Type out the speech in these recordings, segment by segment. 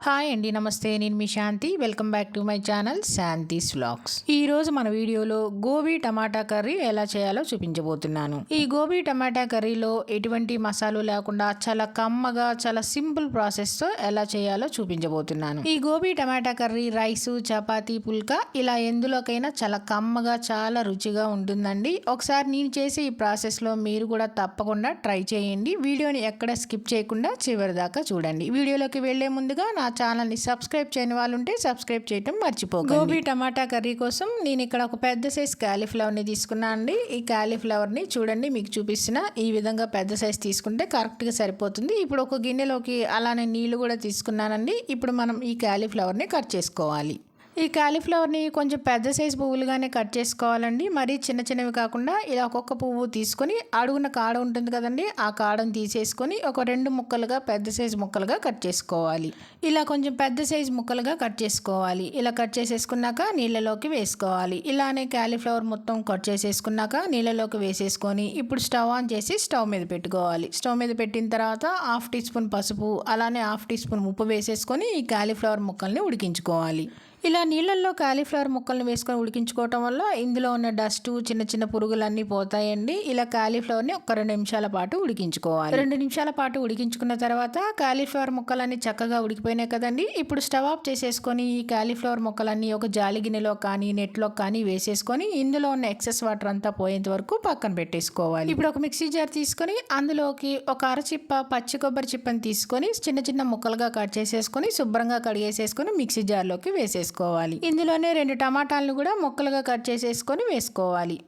Hi అండి, నమస్తే. నేను మీ Shanti. Welcome back to my channel Shanti's vlogs. ఈరోజు మన వీడియోలో గోబీ టమాటా కర్రీ ఎలా చేయాలో చూపించబోతున్నాను. ఈ గోబీ టమాటా కర్రీలో ఎటువంటి మసాలు లేకుండా చాలా కమ్మగా, చాలా సింపుల్ ప్రాసెస్తో ఎలా చేయాలో చూపించబోతున్నాను. ఈ గోబీ టమాటా కర్రీ రైసు, చపాతీ, పుల్కా ఇలా ఎందులోకైనా చాలా కమ్మగా, చాలా రుచిగా ఉంటుందండి. ఒకసారి నేను చేసే ఈ ప్రాసెస్లో మీరు కూడా తప్పకుండా ట్రై చేయండి. వీడియోని ఎక్కడ స్కిప్ చేయకుండా చివరి దాకా చూడండి. వీడియోలోకి వెళ్లే ముందుగా నా ఛానల్ని సబ్స్క్రైబ్ చేయని వాళ్ళు ఉంటే సబ్స్క్రైబ్ చేయటం మర్చిపోకండి. గోబీ టమాటా కర్రీ కోసం నేను ఇక్కడ ఒక పెద్ద సైజ్ క్యాలీఫ్లవర్ని తీసుకున్నాను అండి. ఈ క్యాలీఫ్లవర్ని చూడండి, మీకు చూపిస్తున్న ఈ విధంగా పెద్ద సైజ్ తీసుకుంటే కరెక్ట్గా సరిపోతుంది. ఇప్పుడు ఒక గిన్నెలోకి అలానే నీళ్లు కూడా తీసుకున్నానండి. ఇప్పుడు మనం ఈ క్యాలీఫ్లవర్ని కట్ చేసుకోవాలి. ఈ క్యాలీఫ్లవర్ని కొంచెం పెద్ద సైజు పువ్వులుగానే కట్ చేసుకోవాలండి. మరీ చిన్న చిన్నవి కాకుండా ఇలా ఒక్కొక్క పువ్వు తీసుకొని అడుగున కాడ ఉంటుంది కదండి, ఆ కాడను తీసేసుకొని ఒక 2 ముక్కలుగా పెద్ద సైజు ముక్కలుగా కట్ చేసుకోవాలి. ఇలా కొంచెం పెద్ద సైజు ముక్కలుగా కట్ చేసుకోవాలి. ఇలా కట్ చేసేసుకున్నాక నీళ్ళలోకి వేసుకోవాలి. ఇలానే క్యాలీఫ్లవర్ మొత్తం కట్ చేసేసుకున్నాక నీళ్ళలోకి వేసేసుకొని ఇప్పుడు స్టవ్ ఆన్ చేసి స్టవ్ మీద పెట్టుకోవాలి. స్టవ్ మీద పెట్టిన తర్వాత 1/2 టీ స్పూన్ పసుపు, అలానే 1/2 టీ స్పూన్ ఉప్పు వేసేసుకొని ఈ క్యాలీఫ్లవర్ ముక్కల్ని ఉడికించుకోవాలి. ఇలా నీళ్ళల్లో కాలీఫ్లవర్ ముక్కల్ని వేసుకొని ఉడికించుకోవటం వల్ల ఇందులో ఉన్న డస్ట్, చిన్న చిన్న పురుగులన్నీ పోతాయండి. ఇలా కాలీఫ్లవర్ని ఒక 2 నిమిషాల పాటు ఉడికించుకోవాలి. 2 నిమిషాల పాటు ఉడికించుకున్న తర్వాత కాలీఫ్లవర్ ముక్కలన్నీ చక్కగా ఉడికిపోయినాయి కదండి. ఇప్పుడు స్టవ్ ఆఫ్ చేసేసుకొని ఈ కాలీఫ్లవర్ ముక్కలన్నీ ఒక జాలి గిన్నెలో కానీ నెట్లో కానీ వేసేసుకొని ఇందులో ఉన్న ఎక్సెస్ వాటర్ అంతా పోయేంత వరకు పక్కన పెట్టేసుకోవాలి. ఇప్పుడు ఒక మిక్సీ జార్ తీసుకొని అందులోకి ఒక అరచిప్ప పచ్చి కొబ్బరి చిప్పని తీసుకొని చిన్న చిన్న ముక్కలుగా కట్ చేసేసుకొని శుభ్రంగా కడిగేసేసుకొని మిక్సీ జార్లోకి వేసేసుకోవాలి. ఇందులోనే 2 టమాటాలను కూడా ముక్కలుగా కట్ చేసేసుకొని వేసుకోవాలి.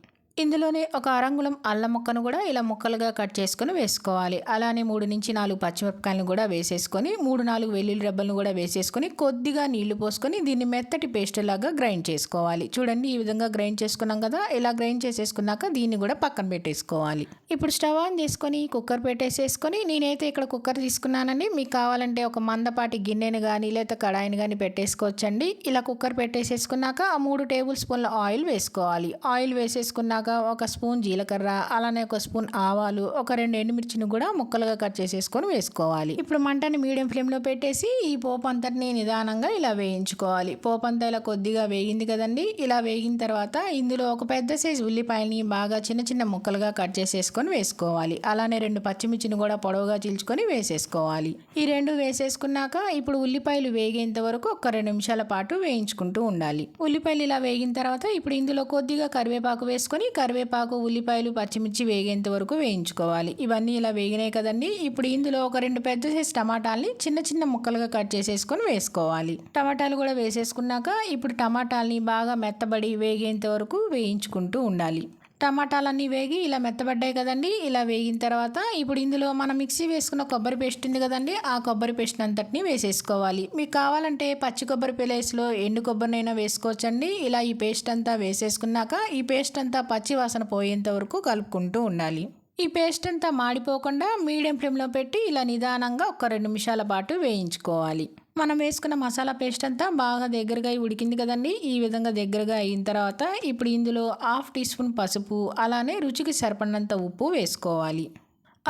ఇందులోనే ఒక అరంగుళం అల్లం ముక్కను కూడా ఇలా ముక్కలుగా కట్ చేసుకొని వేసుకోవాలి. అలానే 3 నుంచి 4 పచ్చిమిరపకాయలను కూడా వేసేసుకొని 3-4 వెల్లుల్లి రెబ్బలను కూడా వేసేసుకొని కొద్దిగా నీళ్లు పోసుకొని దీన్ని మెత్తటి పేస్ట్ లాగా గ్రైండ్ చేసుకోవాలి. చూడండి, ఈ విధంగా గ్రైండ్ చేసుకున్నాం కదా. ఇలా గ్రైండ్ చేసేసుకున్నాక దీన్ని కూడా పక్కన పెట్టేసుకోవాలి. ఇప్పుడు స్టవ్ ఆన్ చేసుకొని కుక్కర్ పెట్టేసేసుకొని నేనైతే ఇక్కడ కుక్కర్ తీసుకున్నానండి. మీకు కావాలంటే ఒక మందపాటి గిన్నెను కానీ లేదా కడాయిని కానీ పెట్టేసుకోవచ్చండి. ఇలా కుక్కర్ పెట్టేసేసుకున్నాక 3 టేబుల్ స్పూన్ల ఆయిల్ వేసుకోవాలి. ఆయిల్ వేసేసుకున్నాక ఒక స్పూన్ జీలకర్ర, అలానే ఒక స్పూన్ ఆవాలు, ఒక 2 ఎండుమిర్చిని కూడా ముక్కలుగా కట్ చేసేసుకొని వేసుకోవాలి. ఇప్పుడు మంటని మీడియం ఫ్లేమ్లో పెట్టేసి ఈ పోపు అంతటిని నిదానంగా ఇలా వేయించుకోవాలి. పోపు అంతా ఇలా కొద్దిగా వేగింది కదండి. ఇలా వేగిన తర్వాత ఇందులో ఒక పెద్ద సైజు ఉల్లిపాయని బాగా చిన్న చిన్న ముక్కలుగా కట్ చేసేసుకొని వేసుకోవాలి. అలానే 2 పచ్చిమిర్చిని కూడా పొడవుగా చీల్చుకొని వేసేసుకోవాలి. ఈ 2 వేసేసుకున్నాక ఇప్పుడు ఉల్లిపాయలు వేగేంత వరకు ఒక 2 నిమిషాల పాటు వేయించుకుంటూ ఉండాలి. ఉల్లిపాయలు ఇలా వేగిన తర్వాత ఇప్పుడు ఇందులో కొద్దిగా కరివేపాకు వేసుకొని కరివేపాకు, ఉల్లిపాయలు, పచ్చిమిర్చి వేగేంత వరకు వేయించుకోవాలి. ఇవన్నీ ఇలా వేగినాయి కదండి. ఇప్పుడు ఇందులో ఒక 2 పెద్ద సైజు టమాటాలని చిన్న చిన్న ముక్కలుగా కట్ చేసేసుకొని వేసుకోవాలి. టమాటాలు కూడా వేసేసుకున్నాక ఇప్పుడు టమాటాలని బాగా మెత్తబడి వేగేంత వరకు వేయించుకుంటూ ఉండాలి. టమాటాలన్నీ వేగి ఇలా మెత్తబడ్డాయి కదండి. ఇలా వేగిన తర్వాత ఇప్పుడు ఇందులో మనం మిక్సీ వేసుకున్న కొబ్బరి పేస్ట్ ఉంది కదండి, ఆ కొబ్బరి పేస్ట్ అంతటిని వేసేసుకోవాలి. మీకు కావాలంటే పచ్చి కొబ్బరి ప్లేస్లో ఎండు కొబ్బరినైనా వేసుకోవచ్చండి. ఇలా ఈ పేస్ట్ అంతా వేసేసుకున్నాక ఈ పేస్ట్ అంతా పచ్చి వాసన పోయేంత వరకు కలుపుకుంటూ ఉండాలి. ఈ పేస్ట్ అంతా మాడిపోకుండా మీడియం ఫ్లేమ్లో పెట్టి ఇలా నిదానంగా ఒక 2 నిమిషాల పాటు వేయించుకోవాలి. మనం వేసుకున్న మసాలా పేస్ట్ అంతా బాగా దగ్గరగా ఉడికింది కదండి. ఈ విధంగా దగ్గరగా అయిన తర్వాత ఇప్పుడు ఇందులో 1/2 టీ స్పూన్ పసుపు, అలానే రుచికి సరిపడినంత ఉప్పు వేసుకోవాలి.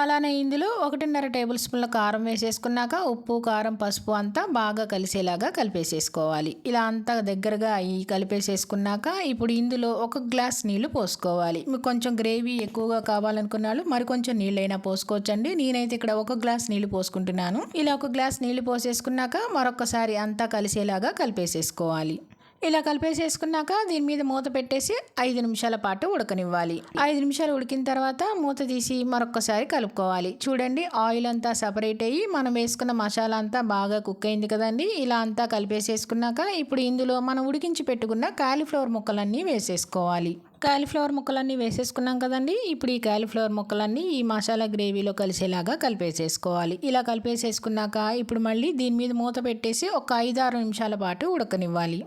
అలానే ఇందులో 1.5 టేబుల్ స్పూన్ల కారం వేసేసుకున్నాక ఉప్పు, కారం, పసుపు అంతా బాగా కలిసేలాగా కలిపేసేసుకోవాలి. ఇలా అంతా దగ్గరగా అయ్యి కలిపేసేసుకున్నాక ఇప్పుడు ఇందులో 1 గ్లాస్ నీళ్లు పోసుకోవాలి. మీకు కొంచెం గ్రేవీ ఎక్కువగా కావాలనుకున్నాళ్ళు మరి కొంచెం నీళ్ళైనా పోసుకోవచ్చండి. నేనైతే ఇక్కడ 1 గ్లాస్ నీళ్లు పోసుకుంటున్నాను. ఇలా 1 గ్లాస్ నీళ్లు పోసేసుకున్నాక మరొకసారి అంతా కలిసేలాగా కలిపేసేసుకోవాలి. ఇలా కలిపేసేసుకున్నాక దీని మీద మూత పెట్టేసి 5 నిమిషాల పాటు ఉడకనివ్వాలి. 5 నిమిషాలు ఉడికిన తర్వాత మూత తీసి మరొకసారి కలుపుకోవాలి. చూడండి, ఆయిల్ అంతా సపరేట్ అయ్యి మనం వేసుకున్న మసాలా అంతా బాగా కుక్ అయింది కదండి. ఇలా అంతా కలిపేసేసుకున్నాక ఇప్పుడు ఇందులో మనం ఉడికించి పెట్టుకున్న కాలీఫ్లవర్ ముక్కలన్నీ వేసేసుకోవాలి. కాలీఫ్లవర్ ముక్కలన్నీ వేసేసుకున్నాం కదండి. ఇప్పుడు ఈ కాలీఫ్లవర్ ముక్కలన్నీ ఈ మసాలా గ్రేవీలో కలిసేలాగా కలిపేసేసుకోవాలి. ఇలా కలిపేసేసుకున్నాక ఇప్పుడు మళ్ళీ దీని మీద మూత పెట్టేసి ఒక 5-6 నిమిషాల పాటు ఉడకనివ్వాలి.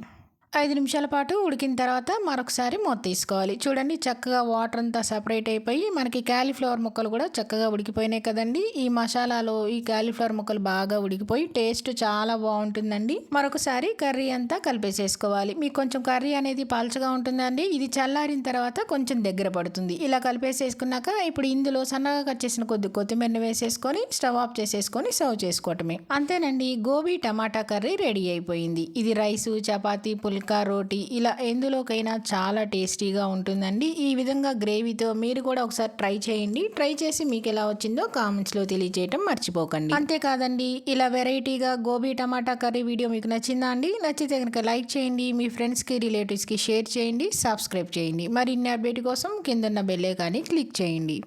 5 నిమిషాల పాటు ఉడికిన తర్వాత మరొకసారి మూత తీసుకోవాలి. చూడండి చక్కగా వాటర్ అంతా సపరేట్ అయిపోయి మనకి క్యాలీఫ్లవర్ ముక్కలు కూడా చక్కగా ఉడికిపోయినాయి కదండి. ఈ మసాలాలో ఈ క్యాలీఫ్లవర్ ముక్కలు బాగా ఉడికిపోయి టేస్ట్ చాలా బాగుంటుందండి. మరొకసారి కర్రీ అంతా కలిపేసేసుకోవాలి. మీకు కొంచెం కర్రీ అనేది పల్చగా ఉంటుందండి. ఇది చల్లారిన తర్వాత కొంచెం దగ్గర పడుతుంది. ఇలా కలిపేసేసుకున్నాక ఇప్పుడు ఇందులో సన్నగా కట్ చేసిన కొద్ది కొత్తిమీరని వేసేసుకొని స్టవ్ ఆఫ్ చేసేసుకొని సర్వ్ చేసుకోవటమే. అంతేనండి, గోబీ టమాటా కర్రీ రెడీ అయిపోయింది. ఇది రైసు, చపాతీ, పుల్కా, రోటీ ఇలా ఎందులోకైనా చాలా టేస్టీగా ఉంటుందండి. ఈ విధంగా గ్రేవీతో మీరు కూడా ఒకసారి ట్రై చేయండి. ట్రై చేసి మీకు ఎలా వచ్చిందో కామెంట్స్లో తెలియజేయటం మర్చిపోకండి. అంతేకాదండి, ఇలా వెరైటీగా గోబీ టమాటా కర్రీ వీడియో మీకు నచ్చిందా అండి? నచ్చితే కనుక లైక్ చేయండి, మీ ఫ్రెండ్స్కి రిలేటివ్స్కి షేర్ చేయండి, సబ్స్క్రైబ్ చేయండి. మరిన్ని అప్డేట్ కోసం కిందన్న బెల్ ఐకాన్ని క్లిక్ చేయండి.